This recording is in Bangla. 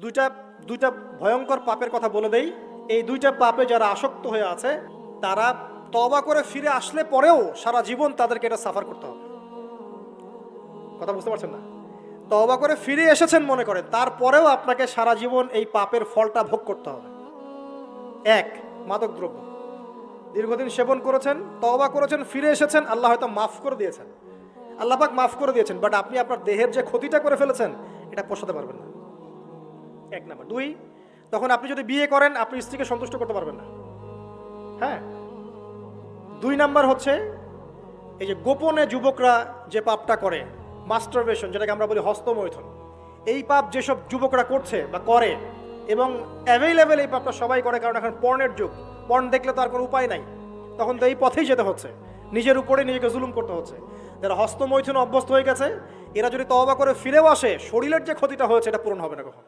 দুইটা দুইটা ভয়ঙ্কর পাপের কথা বলে দেই। এই দুইটা পাপে যারা আসক্ত হয়ে আছে তারা তওবা করে ফিরে আসলে পরেও সারা জীবন তাদেরকে এটা সাফার করতে হবে। কথা বুঝতে পারছেন না? তওবা করে ফিরে এসেছেন মনে করেন, তারপরেও আপনাকে সারা জীবন এই পাপের ফলটা ভোগ করতে হবে। এক, মাদক দ্রব্য দীর্ঘদিন সেবন করেছেন, তওবা করেছেন, ফিরে এসেছেন, আল্লাহ হয়তো মাফ করে দিয়েছেন, আল্লাহ পাক মাফ করে দিয়েছেন, বাট আপনি আপনার দেহের যে ক্ষতিটা করে ফেলেছেন এটা পোষাতে পারবেন না। এক নাম্বার। দুই, তখন আপনি যদি বিয়ে করেন আপনি স্ত্রীকে সন্তুষ্ট করতে পারবেন না। হ্যাঁ। দুই নাম্বার হচ্ছে এই যে গোপনে যুবকরা যে পাপটা করে, মাস্টারবেশন, যেটাকে আমরা বলি হস্তমৈথুন, এই পাপ যেসব যুবকরা করছে বা করে, এবং অ্যাভেলেবেল এই পাপটা সবাই করে, কারণ এখন পর্নের যুগ, পর্ন দেখলে তো আর কোনো উপায় নাই, তখন তো এই পথেই যেতে হচ্ছে, নিজের উপরে নিজেকে জুলুম করতে হচ্ছে। যারা হস্তমৈথুন অভ্যস্ত হয়ে গেছে এরা যদি তওবা করে ফিরেও আসে, শরীরের যে ক্ষতিটা হয়েছে এটা পূরণ হবে না কখন।